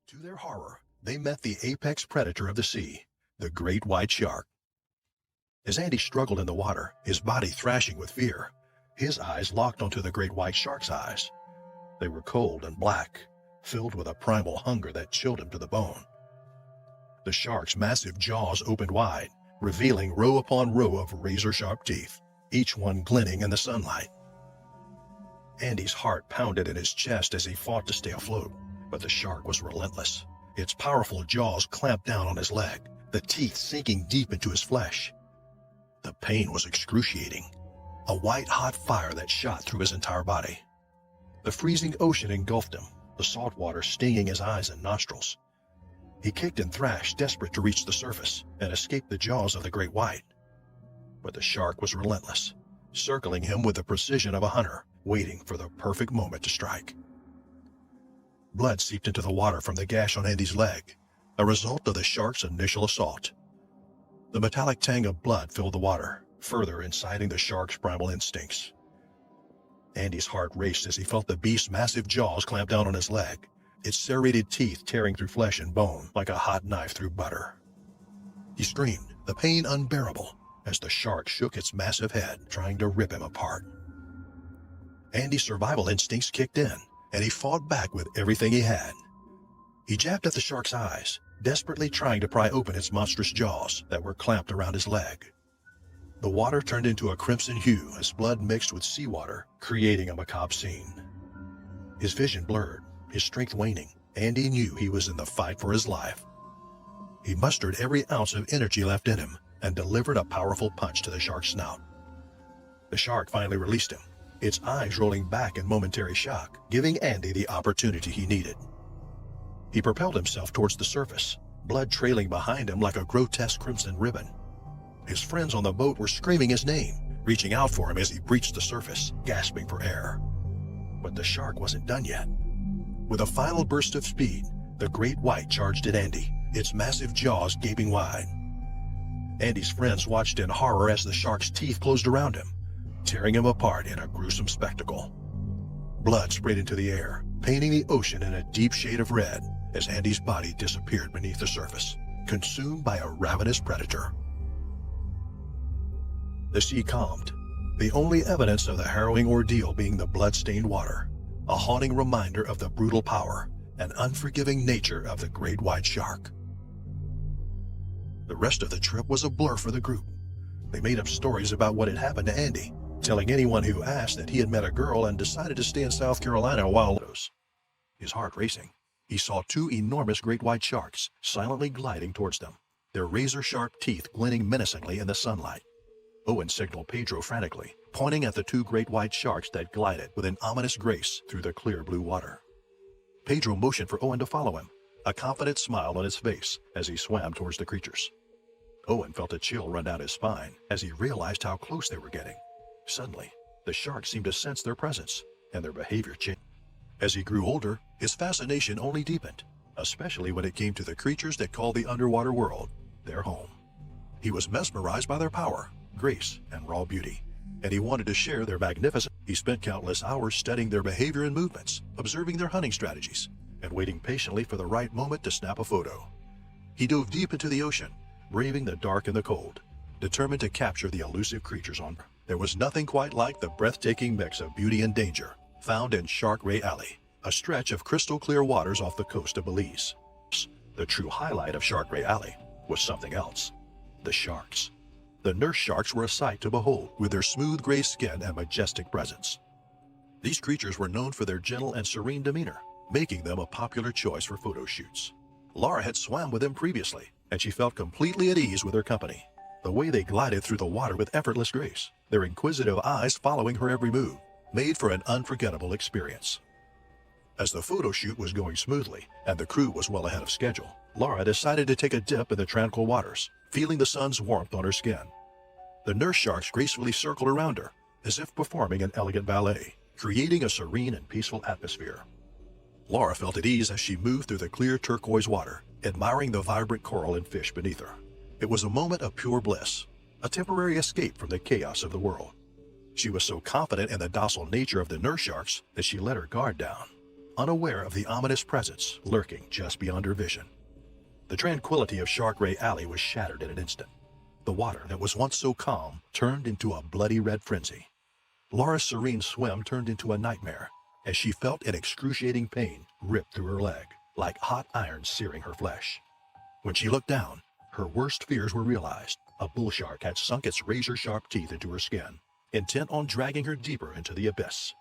To their horror, they met the apex predator of the sea, the great white shark. As Andy struggled in the water, his body thrashing with fear, his eyes locked onto the great white shark's eyes. They were cold and black, filled with a primal hunger that chilled him to the bone. The shark's massive jaws opened wide, revealing row upon row of razor-sharp teeth, each one glinting in the sunlight. Andy's heart pounded in his chest as he fought to stay afloat, but the shark was relentless. Its powerful jaws clamped down on his leg, the teeth sinking deep into his flesh. The pain was excruciating, a white-hot fire that shot through his entire body. The freezing ocean engulfed him, the salt water stinging his eyes and nostrils. He kicked and thrashed, desperate to reach the surface and escape the jaws of the great white. But the shark was relentless, circling him with the precision of a hunter, waiting for the perfect moment to strike. Blood seeped into the water from the gash on Andy's leg, a result of the shark's initial assault. The metallic tang of blood filled the water, further inciting the shark's primal instincts. Andy's heart raced as he felt the beast's massive jaws clamp down on his leg, its serrated teeth tearing through flesh and bone like a hot knife through butter. He screamed, the pain unbearable, as the shark shook its massive head, trying to rip him apart. Andy's survival instincts kicked in, and he fought back with everything he had. He jabbed at the shark's eyes, desperately trying to pry open its monstrous jaws that were clamped around his leg. The water turned into a crimson hue as blood mixed with seawater, creating a macabre scene. His vision blurred, his strength waning. Andy knew he was in the fight for his life. He mustered every ounce of energy left in him and delivered a powerful punch to the shark's snout. The shark finally released him, its eyes rolling back in momentary shock, giving Andy the opportunity he needed. He propelled himself towards the surface, blood trailing behind him like a grotesque crimson ribbon. His friends on the boat were screaming his name, reaching out for him as he breached the surface, gasping for air. But the shark wasn't done yet. With a final burst of speed, the great white charged at Andy, its massive jaws gaping wide. Andy's friends watched in horror as the shark's teeth closed around him, tearing him apart in a gruesome spectacle. Blood sprayed into the air, painting the ocean in a deep shade of red as Andy's body disappeared beneath the surface, consumed by a ravenous predator. The sea calmed, the only evidence of the harrowing ordeal being the blood-stained water, a haunting reminder of the brutal power and unforgiving nature of the great white shark. The rest of the trip was a blur for the group. They made up stories about what had happened to Andy, telling anyone who asked that he had met a girl and decided to stay in South Carolina while his heart racing. He saw two enormous great white sharks silently gliding towards them, their razor-sharp teeth glinting menacingly in the sunlight. Owen signaled Pedro frantically, pointing at the two great white sharks that glided with an ominous grace through the clear blue water. Pedro motioned for Owen to follow him, a confident smile on his face as he swam towards the creatures. Owen felt a chill run down his spine as he realized how close they were getting. Suddenly, the sharks seemed to sense their presence, and their behavior changed. As he grew older, his fascination only deepened, especially when it came to the creatures that called the underwater world their home. He was mesmerized by their power, grace, and raw beauty, and he wanted to share their magnificence. He spent countless hours studying their behavior and movements, observing their hunting strategies, and waiting patiently for the right moment to snap a photo. He dove deep into the ocean, braving the dark and the cold, determined to capture the elusive creatures on. There was nothing quite like the breathtaking mix of beauty and danger found in Shark Ray Alley, a stretch of crystal-clear waters off the coast of Belize. The true highlight of Shark Ray Alley was something else: the sharks. The nurse sharks were a sight to behold, with their smooth gray skin and majestic presence. These creatures were known for their gentle and serene demeanor, making them a popular choice for photo shoots. Laura had swam with them previously, and she felt completely at ease with their company. The way they glided through the water with effortless grace, their inquisitive eyes following her every move, made for an unforgettable experience. As the photo shoot was going smoothly and the crew was well ahead of schedule, Laura decided to take a dip in the tranquil waters, feeling the sun's warmth on her skin. The nurse sharks gracefully circled around her, as if performing an elegant ballet, creating a serene and peaceful atmosphere. Laura felt at ease as she moved through the clear turquoise water, admiring the vibrant coral and fish beneath her. It was a moment of pure bliss, a temporary escape from the chaos of the world. She was so confident in the docile nature of the nurse sharks that she let her guard down. unaware of the ominous presence lurking just beyond her vision. The tranquility of Shark Ray Alley was shattered in an instant. The water that was once so calm turned into a bloody red frenzy. Laura's serene swim turned into a nightmare as she felt an excruciating pain rip through her leg, like hot iron searing her flesh. When she looked down, her worst fears were realized. A bull shark had sunk its razor-sharp teeth into her skin, intent on dragging her deeper into the abyss.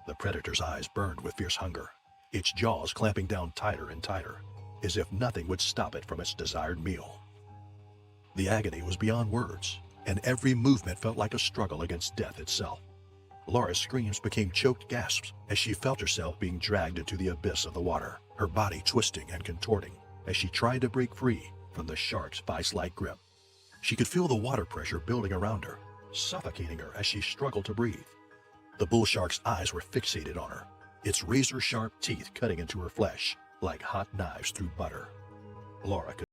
The predator's eyes burned with fierce hunger, its jaws clamping down tighter and tighter, as if nothing would stop it from its desired meal. The agony was beyond words, and every movement felt like a struggle against death itself. Laura's screams became choked gasps as she felt herself being dragged into the abyss of the water, her body twisting and contorting as she tried to break free from the shark's vice-like grip. She could feel the water pressure building around her, suffocating her as she struggled to breathe. The bull shark's eyes were fixated on her, its razor-sharp teeth cutting into her flesh like hot knives through butter. Laura could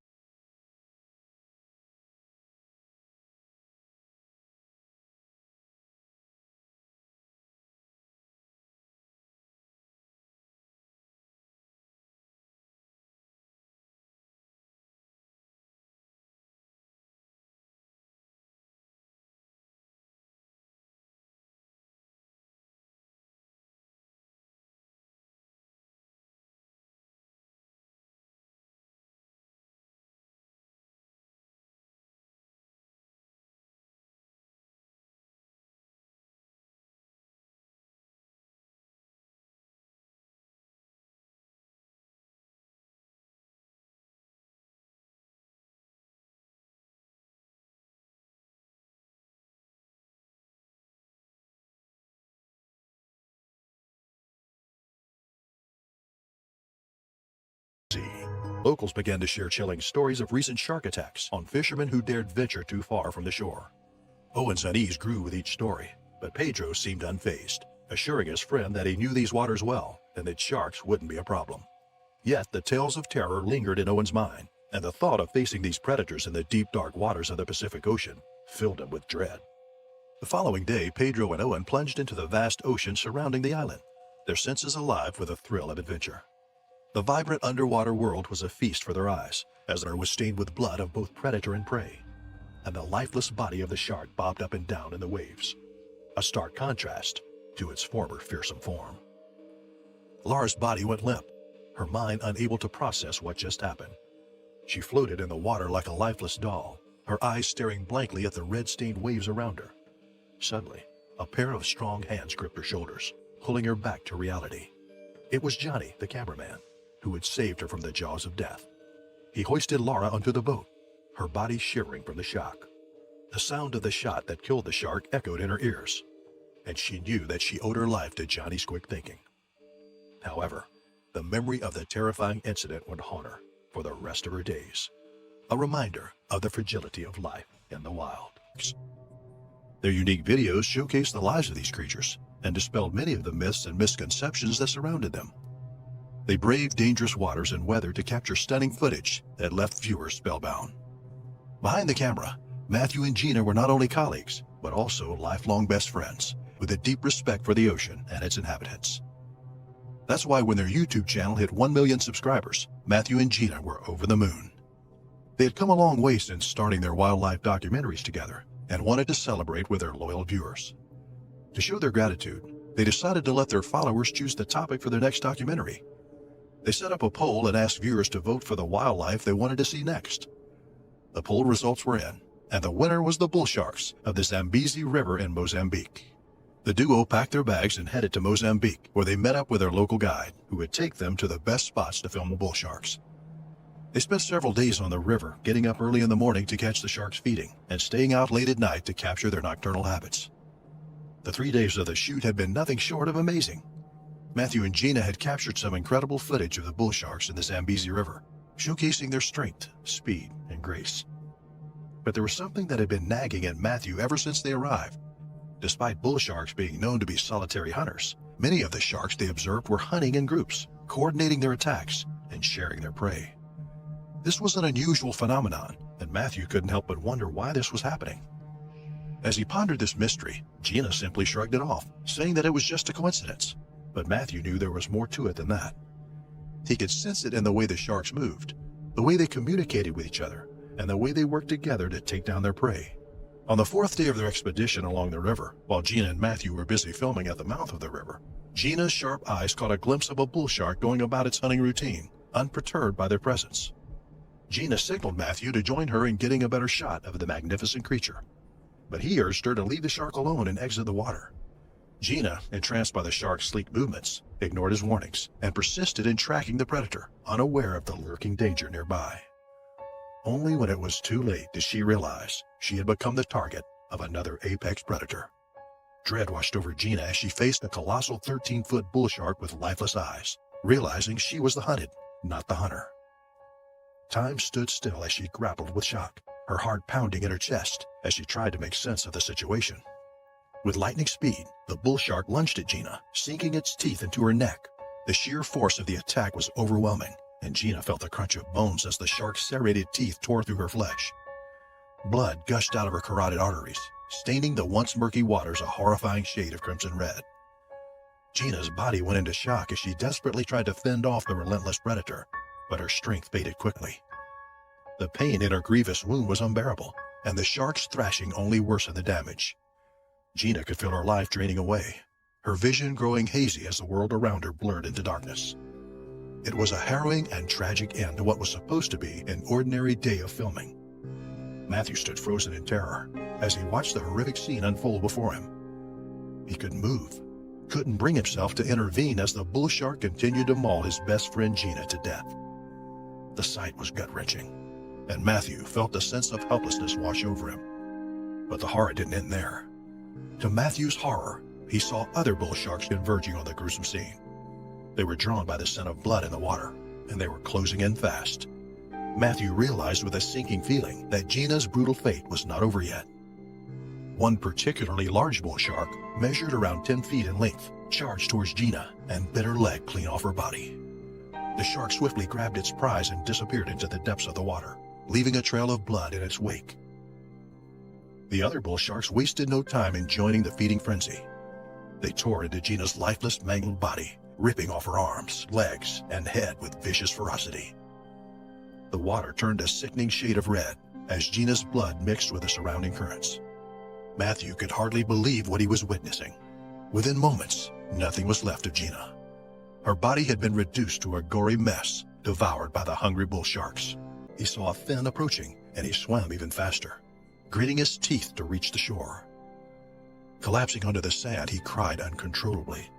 see. Locals began to share chilling stories of recent shark attacks on fishermen who dared venture too far from the shore. Owen's unease grew with each story, but Pedro seemed unfazed, assuring his friend that he knew these waters well and that sharks wouldn't be a problem. Yet the tales of terror lingered in Owen's mind, and the thought of facing these predators in the deep dark waters of the Pacific Ocean filled him with dread. The following day, Pedro and Owen plunged into the vast ocean surrounding the island, their senses alive with the thrill of adventure. The vibrant underwater world was a feast for their eyes, as it was stained with blood of both predator and prey, and the lifeless body of the shark bobbed up and down in the waves, a stark contrast to its former fearsome form. Laura's body went limp, her mind unable to process what just happened. She floated in the water like a lifeless doll, her eyes staring blankly at the red-stained waves around her. Suddenly, a pair of strong hands gripped her shoulders, pulling her back to reality. It was Johnny, the cameraman, who had saved her from the jaws of death. He hoisted Laura onto the boat, her body shivering from the shock. The sound of the shot that killed the shark echoed in her ears, and she knew that she owed her life to Johnny's quick thinking. However, the memory of the terrifying incident would haunt her for the rest of her days, a reminder of the fragility of life in the wild. Their unique videos showcased the lives of these creatures and dispelled many of the myths and misconceptions that surrounded them. They braved dangerous waters and weather to capture stunning footage that left viewers spellbound. Behind the camera, Matthew and Gina were not only colleagues, but also lifelong best friends, with a deep respect for the ocean and its inhabitants. That's why when their YouTube channel hit 1 million subscribers, Matthew and Gina were over the moon. They had come a long way since starting their wildlife documentaries together and wanted to celebrate with their loyal viewers. To show their gratitude, they decided to let their followers choose the topic for their next documentary. They set up a poll and asked viewers to vote for the wildlife they wanted to see next. The poll results were in, and the winner was the bull sharks of the Zambezi River in Mozambique. The duo packed their bags and headed to Mozambique, where they met up with their local guide, who would take them to the best spots to film the bull sharks. They spent several days on the river, getting up early in the morning to catch the sharks feeding, and staying out late at night to capture their nocturnal habits. The 3 days of the shoot had been nothing short of amazing. Matthew and Gina had captured some incredible footage of the bull sharks in the Zambezi River, showcasing their strength, speed, and grace. But there was something that had been nagging at Matthew ever since they arrived. Despite bull sharks being known to be solitary hunters, many of the sharks they observed were hunting in groups, coordinating their attacks and sharing their prey. This was an unusual phenomenon, and Matthew couldn't help but wonder why this was happening. As he pondered this mystery, Gina simply shrugged it off, saying that it was just a coincidence. But Matthew knew there was more to it than that. He could sense it in the way the sharks moved, the way they communicated with each other, and the way they worked together to take down their prey. On the fourth day of their expedition along the river, while Gina and Matthew were busy filming at the mouth of the river, Gina's sharp eyes caught a glimpse of a bull shark going about its hunting routine, unperturbed by their presence. Gina signaled Matthew to join her in getting a better shot of the magnificent creature, but he urged her to leave the shark alone and exit the water. Gina, entranced by the shark's sleek movements, ignored his warnings and persisted in tracking the predator, unaware of the lurking danger nearby. Only when it was too late did she realize she had become the target of another apex predator. Dread washed over Gina as she faced a colossal 13-foot bull shark with lifeless eyes, realizing she was the hunted, not the hunter. Time stood still as she grappled with shock, her heart pounding in her chest as she tried to make sense of the situation. With lightning speed, the bull shark lunged at Gina, sinking its teeth into her neck. The sheer force of the attack was overwhelming, and Gina felt the crunch of bones as the shark's serrated teeth tore through her flesh. Blood gushed out of her carotid arteries, staining the once murky waters a horrifying shade of crimson red. Gina's body went into shock as she desperately tried to fend off the relentless predator, but her strength faded quickly. The pain in her grievous wound was unbearable, and the shark's thrashing only worsened the damage. Gina could feel her life draining away, her vision growing hazy as the world around her blurred into darkness. It was a harrowing and tragic end to what was supposed to be an ordinary day of filming. Matthew stood frozen in terror as he watched the horrific scene unfold before him. He couldn't move, couldn't bring himself to intervene as the bull shark continued to maul his best friend Gina to death. The sight was gut-wrenching, and Matthew felt a sense of helplessness wash over him. But the horror didn't end there. To Matthew's horror, he saw other bull sharks converging on the gruesome scene. They were drawn by the scent of blood in the water, and they were closing in fast. Matthew realized with a sinking feeling that Gina's brutal fate was not over yet. One particularly large bull shark, measured around 10 feet in length, charged towards Gina and bit her leg clean off her body. The shark swiftly grabbed its prize and disappeared into the depths of the water, leaving a trail of blood in its wake. The other bull sharks wasted no time in joining the feeding frenzy. They tore into Gina's lifeless, mangled body, ripping off her arms, legs, and head with vicious ferocity. The water turned a sickening shade of red as Gina's blood mixed with the surrounding currents. Matthew could hardly believe what he was witnessing. Within moments, nothing was left of Gina. Her body had been reduced to a gory mess, devoured by the hungry bull sharks. He saw a fin approaching, and he swam even faster, gritting his teeth to reach the shore. Collapsing onto the sand, he cried uncontrollably.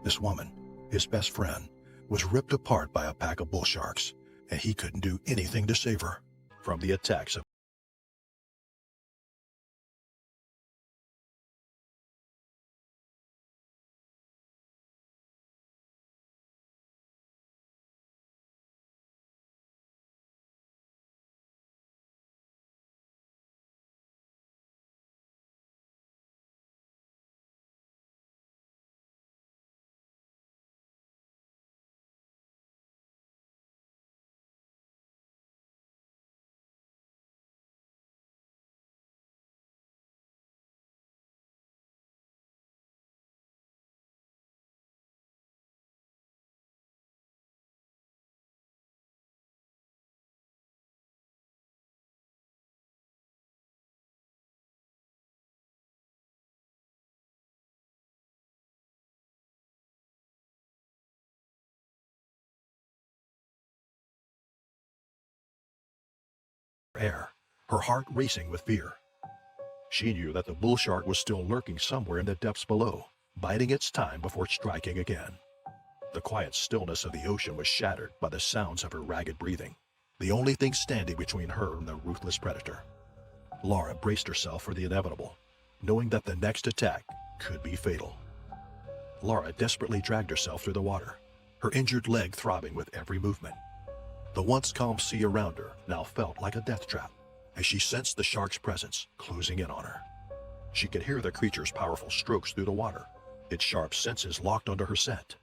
This woman, his best friend, was ripped apart by a pack of bull sharks, and he couldn't do anything to save her from the attacks of air, her heart racing with fear. She knew that the bull shark was still lurking somewhere in the depths below, biding its time before striking again. The quiet stillness of the ocean was shattered by the sounds of her ragged breathing, the only thing standing between her and the ruthless predator. Laura braced herself for the inevitable, knowing that the next attack could be fatal. Laura desperately dragged herself through the water, her injured leg throbbing with every movement. The once calm sea around her now felt like a death trap, as she sensed the shark's presence closing in on her. She could hear the creature's powerful strokes through the water, its sharp senses locked onto her scent.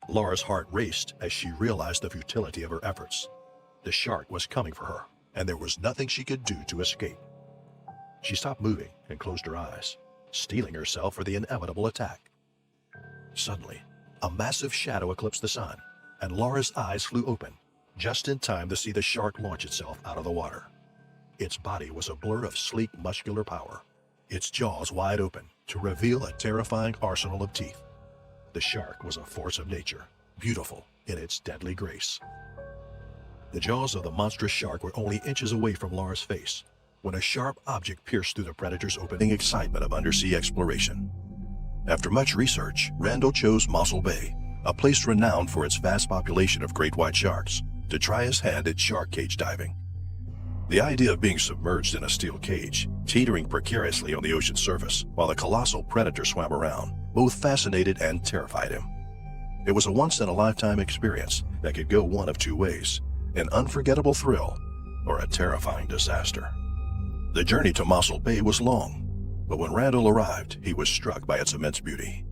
Laura's heart raced as she realized the futility of her efforts. The shark was coming for her, and there was nothing she could do to escape. She stopped moving and closed her eyes, steeling herself for the inevitable attack. Suddenly, A massive shadow eclipsed the sun, and Laura's eyes flew open, just in time to see the shark launch itself out of the water. Its body was a blur of sleek, muscular power, its jaws wide open to reveal a terrifying arsenal of teeth. The shark was a force of nature, beautiful in its deadly grace. The jaws of the monstrous shark were only inches away from Laura's face when a sharp object pierced through the predator's opening. Excitement of undersea exploration. After much research, Randall chose Mossel Bay, a place renowned for its vast population of great white sharks, to try his hand at shark cage diving. The idea of being submerged in a steel cage, teetering precariously on the ocean surface while the colossal predator swam around, both fascinated and terrified him. It was a once-in-a-lifetime experience that could go one of two ways: an unforgettable thrill or a terrifying disaster. The journey to Mossel Bay was long, but when Randall arrived, he was struck by its immense beauty.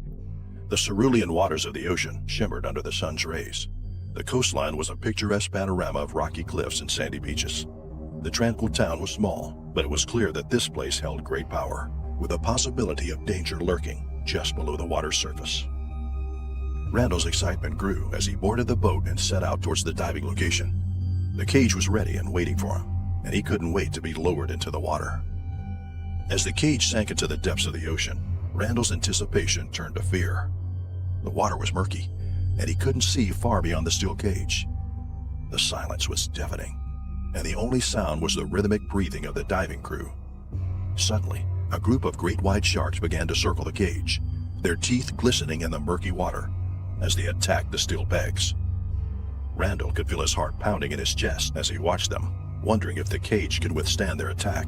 The cerulean waters of the ocean shimmered under the sun's rays. The coastline was a picturesque panorama of rocky cliffs and sandy beaches. The tranquil town was small, but it was clear that this place held great power, with a possibility of danger lurking just below the water's surface. Randall's excitement grew as he boarded the boat and set out towards the diving location. The cage was ready and waiting for him, and he couldn't wait to be lowered into the water. As the cage sank into the depths of the ocean, Randall's anticipation turned to fear. The water was murky, and he couldn't see far beyond the steel cage. The silence was deafening, and the only sound was the rhythmic breathing of the diving crew. Suddenly, a group of great white sharks began to circle the cage, their teeth glistening in the murky water as they attacked the steel pegs. Randall could feel his heart pounding in his chest as he watched them, wondering if the cage could withstand their attack.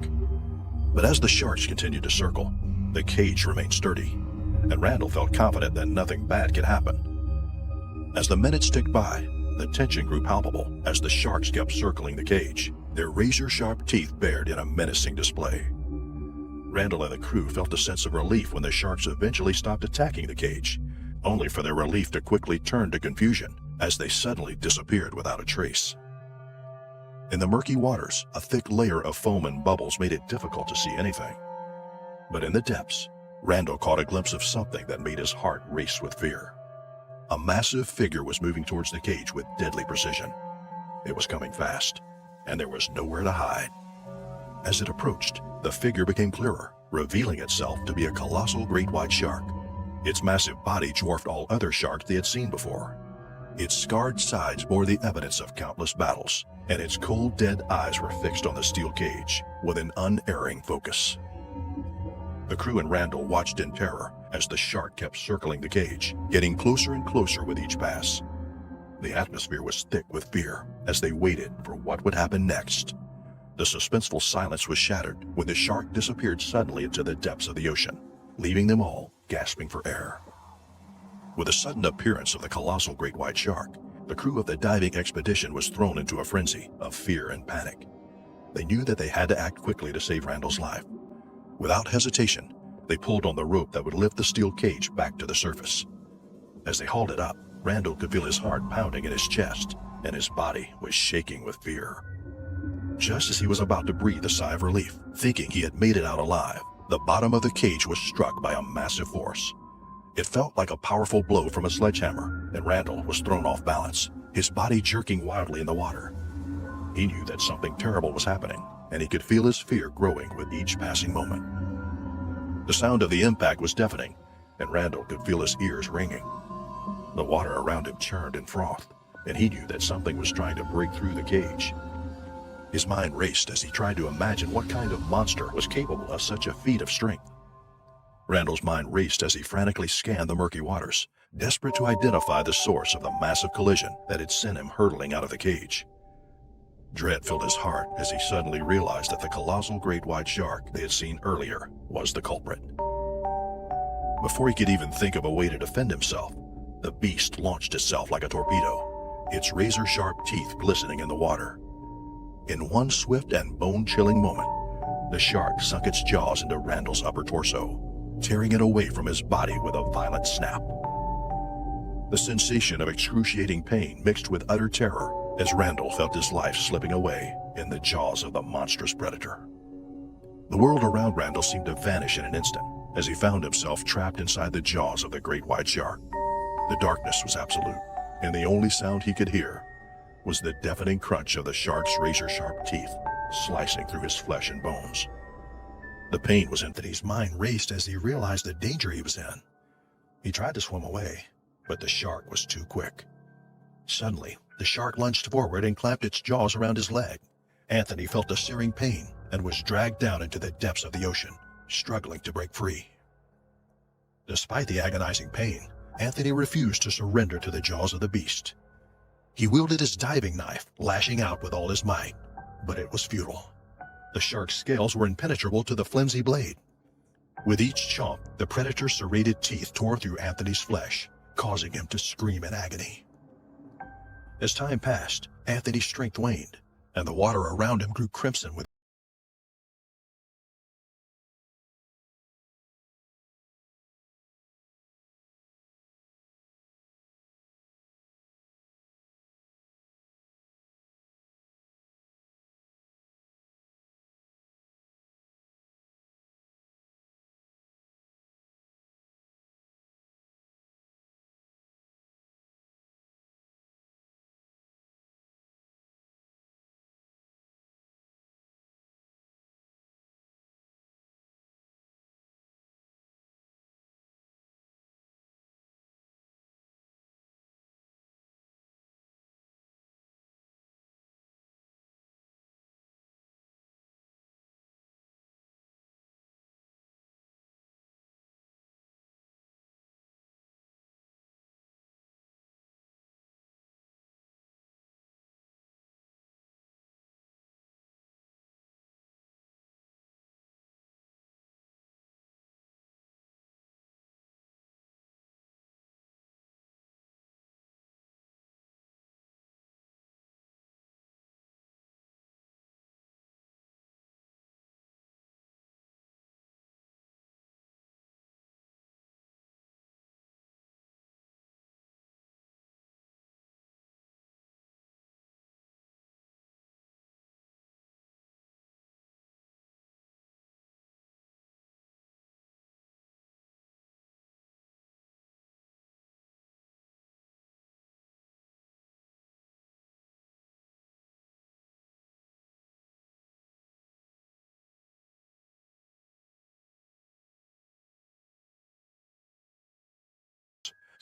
But as the sharks continued to circle, the cage remained sturdy, and Randall felt confident that nothing bad could happen. As the minutes ticked by, the tension grew palpable as the sharks kept circling the cage, their razor-sharp teeth bared in a menacing display. Randall and the crew felt a sense of relief when the sharks eventually stopped attacking the cage, only for their relief to quickly turn to confusion as they suddenly disappeared without a trace. In the murky waters, a thick layer of foam and bubbles made it difficult to see anything. But in the depths, Randall caught a glimpse of something that made his heart race with fear. A massive figure was moving towards the cage with deadly precision. It was coming fast, and there was nowhere to hide. As it approached, the figure became clearer, revealing itself to be a colossal great white shark. Its massive body dwarfed all other sharks they had seen before. Its scarred sides bore the evidence of countless battles, and its cold, dead eyes were fixed on the steel cage with an unerring focus. The crew and Randall watched in terror as the shark kept circling the cage, getting closer and closer with each pass. The atmosphere was thick with fear as they waited for what would happen next. The suspenseful silence was shattered when the shark disappeared suddenly into the depths of the ocean, leaving them all gasping for air. With the sudden appearance of the colossal great white shark, the crew of the diving expedition was thrown into a frenzy of fear and panic. They knew that they had to act quickly to save Randall's life. Without hesitation, they pulled on the rope that would lift the steel cage back to the surface. As they hauled it up, Randall could feel his heart pounding in his chest, and his body was shaking with fear. Just as he was about to breathe a sigh of relief, thinking he had made it out alive, the bottom of the cage was struck by a massive force. It felt like a powerful blow from a sledgehammer, and Randall was thrown off balance, his body jerking wildly in the water. He knew that something terrible was happening, and he could feel his fear growing with each passing moment. The sound of the impact was deafening, and Randall could feel his ears ringing. The water around him churned and frothed, and he knew that something was trying to break through the cage. His mind raced as he tried to imagine what kind of monster was capable of such a feat of strength. Randall's mind raced as he frantically scanned the murky waters, desperate to identify the source of the massive collision that had sent him hurtling out of the cage. Dread filled his heart as he suddenly realized that the colossal great white shark they had seen earlier was the culprit. Before he could even think of a way to defend himself, the beast launched itself like a torpedo, its razor-sharp teeth glistening in the water. In one swift and bone-chilling moment, the shark sunk its jaws into Randall's upper torso, tearing it away from his body with a violent snap. The sensation of excruciating pain mixed with utter terror as Randall felt his life slipping away in the jaws of the monstrous predator. The world around Randall seemed to vanish in an instant as he found himself trapped inside the jaws of the great white shark. The darkness was absolute, and the only sound he could hear was the deafening crunch of the shark's razor-sharp teeth slicing through his flesh and bones. The pain was Anthony's mind raced as he realized the danger he was in. He tried to swim away, but the shark was too quick. Suddenly, the shark lunged forward and clamped its jaws around his leg. Anthony felt a searing pain and was dragged down into the depths of the ocean, struggling to break free. Despite the agonizing pain, Anthony refused to surrender to the jaws of the beast. He wielded his diving knife, lashing out with all his might, but it was futile. The shark's scales were impenetrable to the flimsy blade. With each chomp, the predator's serrated teeth tore through Anthony's flesh, causing him to scream in agony. As time passed, Anthony's strength waned, and the water around him grew crimson with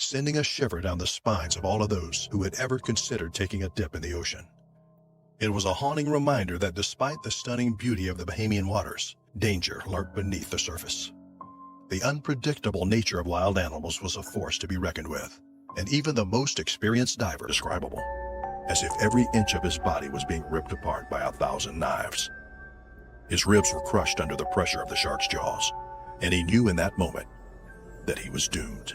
sending a shiver down the spines of all of those who had ever considered taking a dip in the ocean. It was a haunting reminder that despite the stunning beauty of the Bahamian waters, danger lurked beneath the surface. The unpredictable nature of wild animals was a force to be reckoned with, and even the most experienced diver describable, as if every inch of his body was being ripped apart by 1,000 knives. His ribs were crushed under the pressure of the shark's jaws, and he knew in that moment that he was doomed.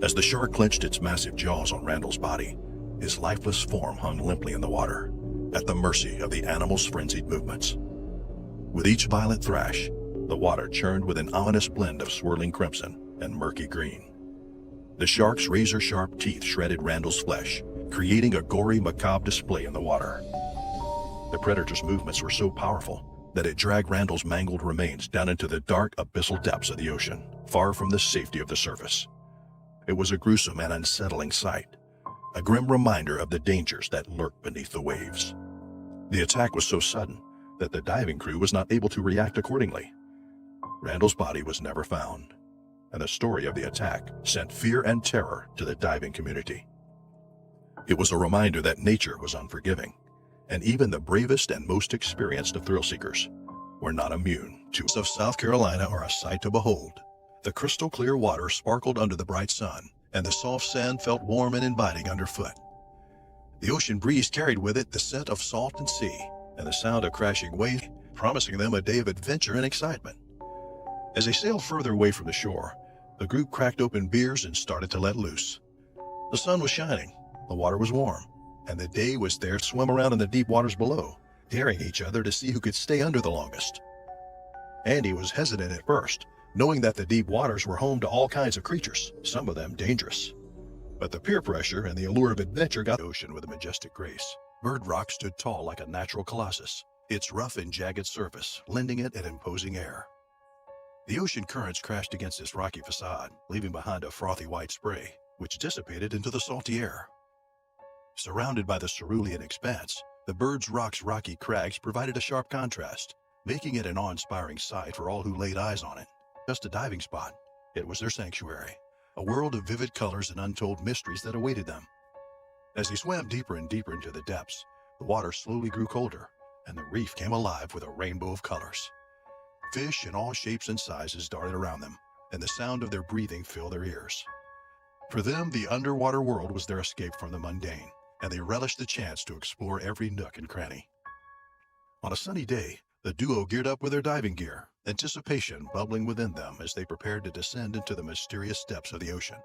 As the shark clenched its massive jaws on Randall's body, his lifeless form hung limply in the water, at the mercy of the animal's frenzied movements. With each violent thrash, the water churned with an ominous blend of swirling crimson and murky green. The shark's razor-sharp teeth shredded Randall's flesh, creating a gory, macabre display in the water. The predator's movements were so powerful that it dragged Randall's mangled remains down into the dark, abyssal depths of the ocean, far from the safety of the surface. It was a gruesome and unsettling sight, a grim reminder of the dangers that lurk beneath the waves. The attack was so sudden that the diving crew was not able to react accordingly. Randall's body was never found, and the story of the attack sent fear and terror to the diving community. It was a reminder that nature was unforgiving, and even the bravest and most experienced of thrill-seekers were not immune to it. Of South Carolina are a sight to behold. The crystal-clear water sparkled under the bright sun, and the soft sand felt warm and inviting underfoot. The ocean breeze carried with it the scent of salt and sea, and the sound of crashing waves, promising them a day of adventure and excitement. As they sailed further away from the shore, the group cracked open beers and started to let loose. The sun was shining, the water was warm, and the day was there to swim around in the deep waters below, daring each other to see who could stay under the longest. Andy was hesitant at first, knowing that the deep waters were home to all kinds of creatures, some of them dangerous. But the peer pressure and the allure of adventure got the ocean with a majestic grace. Bird Rock stood tall like a natural colossus, its rough and jagged surface lending it an imposing air. The ocean currents crashed against its rocky facade, leaving behind a frothy white spray, which dissipated into the salty air. Surrounded by the cerulean expanse, the Bird's Rock's rocky crags provided a sharp contrast, making it an awe-inspiring sight for all who laid eyes on it. Just a diving spot, it was their sanctuary, a world of vivid colors and untold mysteries that awaited them. As they swam deeper and deeper into the depths, the water slowly grew colder, and the reef came alive with a rainbow of colors. Fish in all shapes and sizes darted around them, and the sound of their breathing filled their ears. For them, the underwater world was their escape from the mundane, and they relished the chance to explore every nook and cranny. On a sunny day, the duo geared up with their diving gear, anticipation bubbling within them as they prepared to descend into the mysterious depths of the ocean.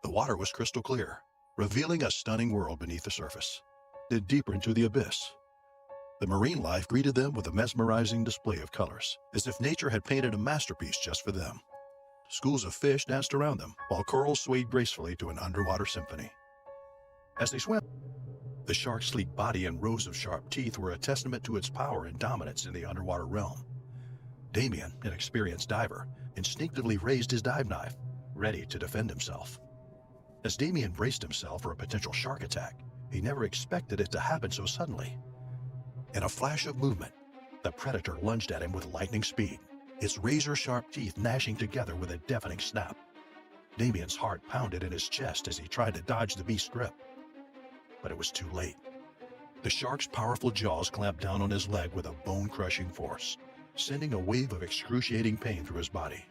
The water was crystal clear, revealing a stunning world beneath the surface, then deeper into the abyss. The marine life greeted them with a mesmerizing display of colors, as if nature had painted a masterpiece just for them. Schools of fish danced around them, while corals swayed gracefully to an underwater symphony. As they swam, the shark's sleek body and rows of sharp teeth were a testament to its power and dominance in the underwater realm. Damien, an experienced diver, instinctively raised his dive knife, ready to defend himself. As Damien braced himself for a potential shark attack, he never expected it to happen so suddenly. In a flash of movement, the predator lunged at him with lightning speed, its razor-sharp teeth gnashing together with a deafening snap. Damien's heart pounded in his chest as he tried to dodge the beast's grip. But it was too late. The shark's powerful jaws clamped down on his leg with a bone-crushing force, sending a wave of excruciating pain through his body.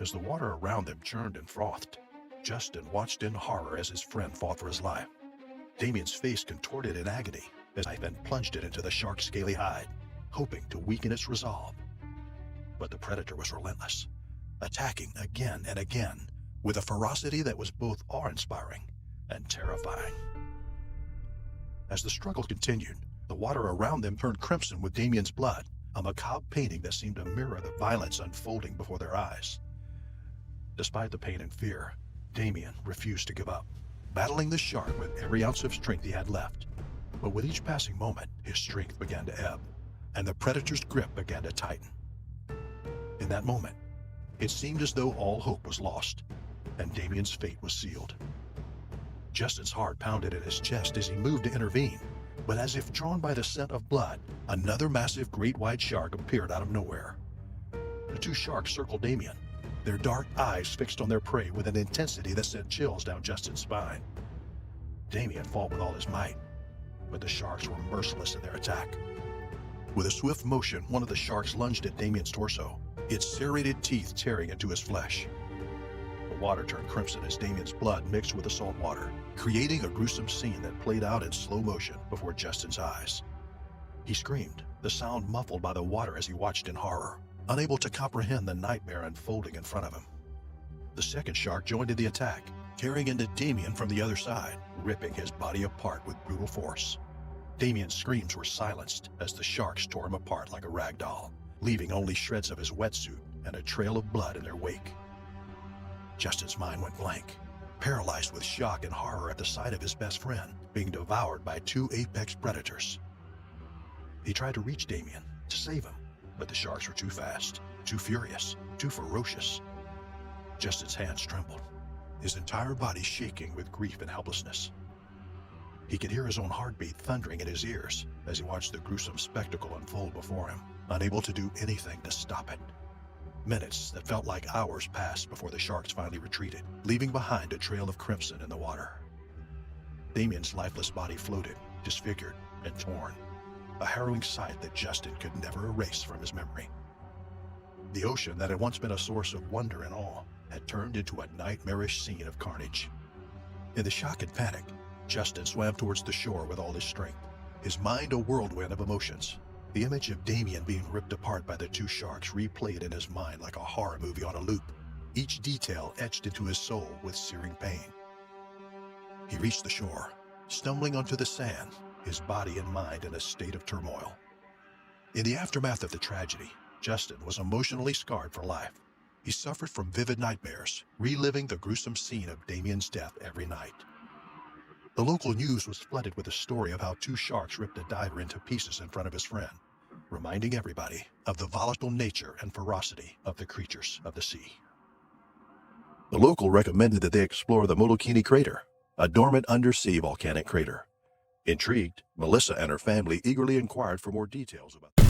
As the water around them churned and frothed, Justin watched in horror as his friend fought for his life. Damien's face contorted in agony as I then plunged it into the shark's scaly hide, hoping to weaken its resolve. But the predator was relentless, attacking again and again with a ferocity that was both awe-inspiring and terrifying. As the struggle continued, the water around them turned crimson with Damien's blood, a macabre painting that seemed to mirror the violence unfolding before their eyes. Despite the pain and fear, Damien refused to give up, battling the shark with every ounce of strength he had left. But with each passing moment, his strength began to ebb, and the predator's grip began to tighten. In that moment, it seemed as though all hope was lost, and Damien's fate was sealed. Justin's heart pounded in his chest as he moved to intervene, but as if drawn by the scent of blood, another massive great white shark appeared out of nowhere. The two sharks circled Damien, their dark eyes fixed on their prey with an intensity that sent chills down Justin's spine. Damien fought with all his might, but the sharks were merciless in their attack. With a swift motion, one of the sharks lunged at Damien's torso, its serrated teeth tearing into his flesh. The water turned crimson as Damien's blood mixed with the salt water, creating a gruesome scene that played out in slow motion before Justin's eyes. He screamed, the sound muffled by the water as he watched in horror, unable to comprehend the nightmare unfolding in front of him. The second shark joined in the attack, tearing into Damien from the other side, ripping his body apart with brutal force. Damien's screams were silenced as the sharks tore him apart like a rag doll, leaving only shreds of his wetsuit and a trail of blood in their wake. Justin's mind went blank, paralyzed with shock and horror at the sight of his best friend being devoured by two apex predators. He tried to reach Damien to save him, but the sharks were too fast, too furious, too ferocious. Justin's hands trembled, his entire body shaking with grief and helplessness. He could hear his own heartbeat thundering in his ears as he watched the gruesome spectacle unfold before him, unable to do anything to stop it. Minutes that felt like hours passed before the sharks finally retreated, leaving behind a trail of crimson in the water. Damien's lifeless body floated, disfigured and torn, a harrowing sight that Justin could never erase from his memory. The ocean that had once been a source of wonder and awe had turned into a nightmarish scene of carnage. In the shock and panic, Justin swam towards the shore with all his strength, his mind a whirlwind of emotions. The image of Damien being ripped apart by the two sharks replayed in his mind like a horror movie on a loop, each detail etched into his soul with searing pain. He reached the shore, stumbling onto the sand, his body and mind in a state of turmoil. In the aftermath of the tragedy, Justin was emotionally scarred for life. He suffered from vivid nightmares, reliving the gruesome scene of Damien's death every night. The local news was flooded with a story of how two sharks ripped a diver into pieces in front of his friend, reminding everybody of the volatile nature and ferocity of the creatures of the sea. The local recommended that they explore the Molokini crater, a dormant undersea volcanic crater. Intrigued, Melissa and her family eagerly inquired for more details about